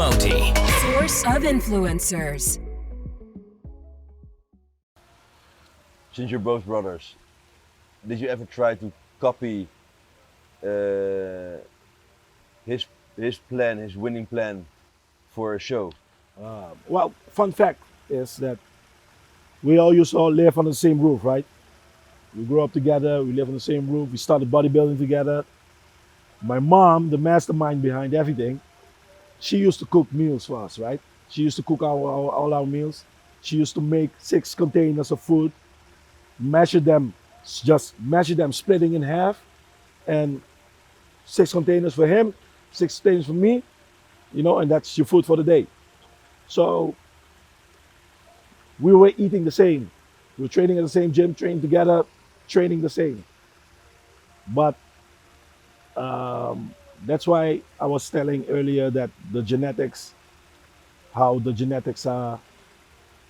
Moti. Source of influencers. Since you're both brothers, did you ever try to copy uh, his plan, his winning plan for a show? Well, fun fact is that we all used to all live on the same roof, right? We grew up together, we live on the same roof, we started bodybuilding together. My mom, the mastermind behind everything, she used to cook meals for us, right? She used to cook all our meals. She used to make 6 containers of food, just measure them, splitting in half, and 6 containers for him, 6 containers for me, and that's your food for the day. So we were eating the same. We were training at the same gym, training together, training the same. But that's why I was telling earlier that how the genetics are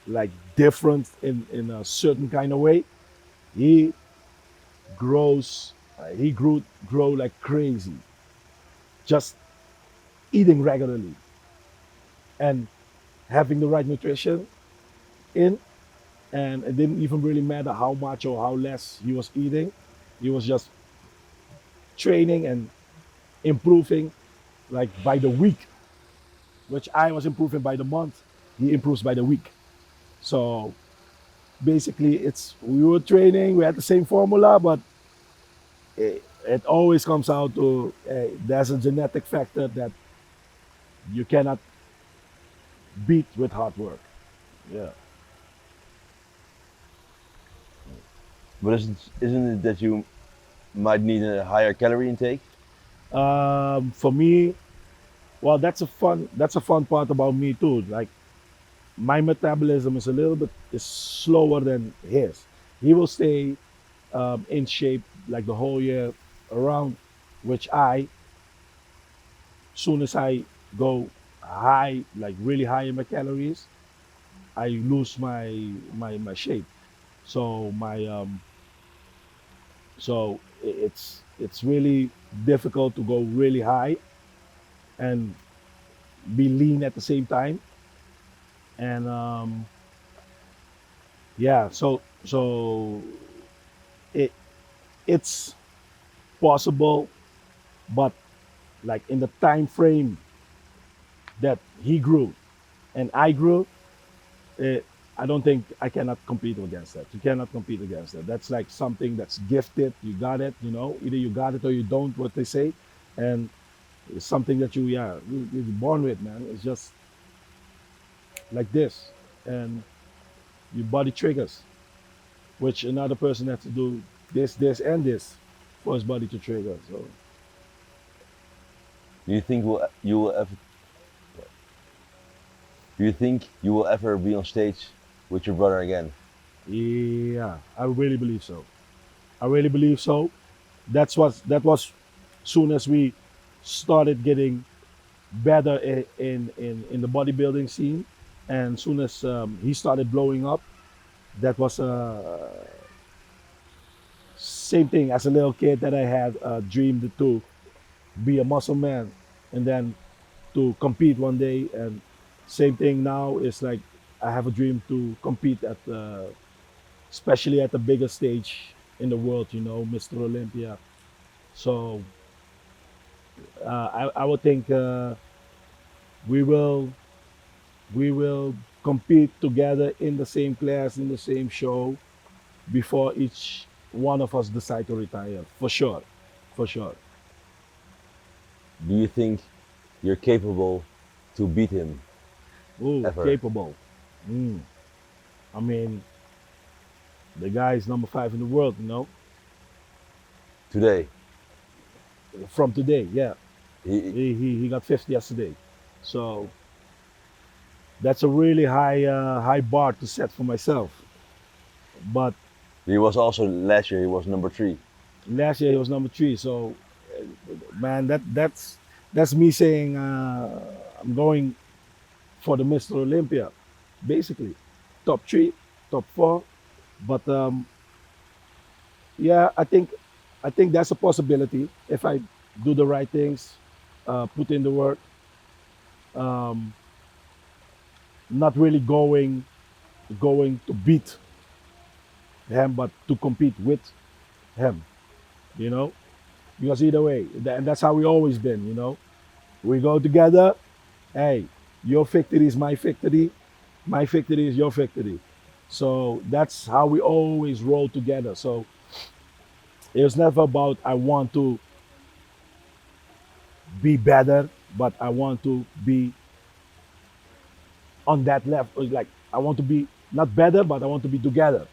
like different in a certain kind of way. He grow like crazy, just eating regularly and having the right nutrition in, and it didn't even really matter how much or how less he was eating. He was just training and improving like by the week, which I was improving by the month. He improves by the week. So basically, we were training, we had the same formula, but it always comes out to there's a genetic factor that you cannot beat with hard work. Yeah. But isn't it that you might need a higher calorie intake? For me, well, that's a fun part about me too. Like my metabolism is a little bit is slower than his. He will stay in shape like the whole year around, which soon as I go high, like really high in my calories, I lose my shape. So it's really difficult to go really high and be lean at the same time. And yeah, so it it's possible, but like in the time frame that he grew and I grew, it, I don't think I cannot compete against that. You cannot compete against that. That's like something that's gifted. You got it, either you got it or you don't, what they say. And it's something that you're born with, man. It's just like this. And your body triggers, which another person has to do this, and this for his body to trigger. So Do you think you will ever? Do you think you will ever be on stage with your brother again? yeah, I really believe so. I really believe so. That was soon as we started getting better in the bodybuilding scene, and soon as he started blowing up, that was same thing as a little kid that I had dreamed to be a muscle man and then to compete one day. And same thing now is like I have a dream to compete especially at the biggest stage in the world, Mr. Olympia. So I would think we will we will compete together in the same class, in the same show, before each one of us decide to retire. For sure, for sure. Do you think you're capable to beat him Oh, ever? capable. Mm. I mean, the guy is number 5 in the world, Today? from today. Yeah, He, he got 50 yesterday, so that's a really high bar to set for myself. But he was also last year. He was number 3. last year he was number 3, so man, that's me saying I'm going for the Mr. Olympia, basically top 3, top 4. But yeah, I think that's a possibility if I do the right things, put in the work. um, not really going to beat him, but to compete with him. You know, because either way, and that's how we always been. You know, we go together. Hey, your victory is my victory is your victory. So that's how we always roll together. So it was never about I want to be better, but I want to be on that level. Like I want to be not better, but I want to be together.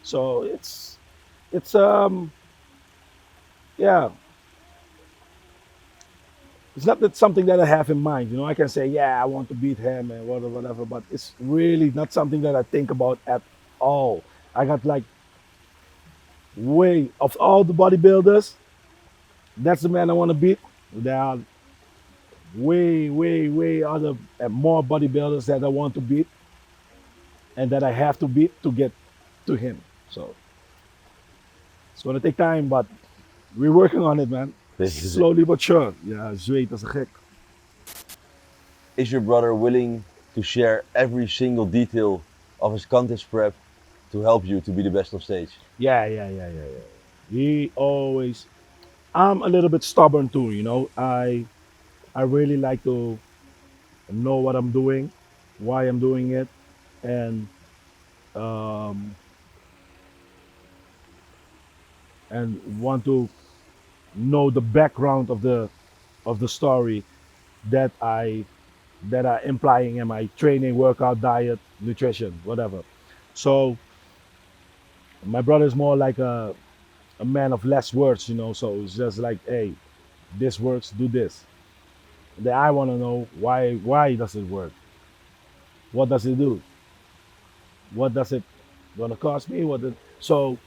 So it's yeah, it's not that something that I have in mind. You know, I can say yeah, I want to beat him and whatever, but it's really not something that I think about at all. I got like way of all the bodybuilders, that's the man I want to beat. There are way other more bodybuilders that I want to beat and that I have to beat to get to him. So it's gonna take time, but we're working on it, man. This is it. Slowly but sure. Ja, zweet als een gek. Is your brother willing to share every single detail of his contest prep to help you to be the best on stage? Yeah. He always. I'm a little bit stubborn too, you know. I really like to know what I'm doing, why I'm doing it, and um, want to know the background of the story that I implying in my training, workout, diet, nutrition, whatever. So my brother is more like a man of less words, you know. So it's just like, hey, this works, do this. Then I want to know why does it work? What does it do? What does it gonna cost me? So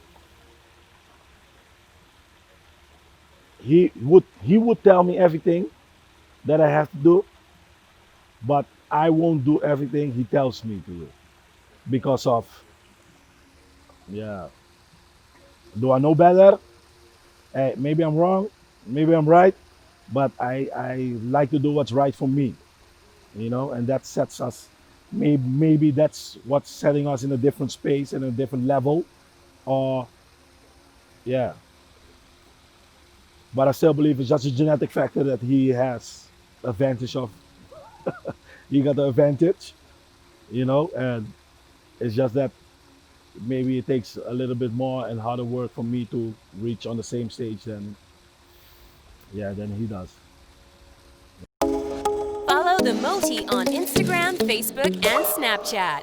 he would tell me everything that I have to do, but I won't do everything he tells me to do because of yeah. Do I know better? Maybe I'm wrong, maybe I'm right, but I like to do what's right for me, you know, and that sets us. Maybe that's what's setting us in a different space and a different level, or yeah. But I still believe it's just a genetic factor that he has advantage of. He got the advantage, you know, and it's just that maybe it takes a little bit more and harder work for me to reach on the same stage than he does. Follow the Moti on Instagram, Facebook, and Snapchat.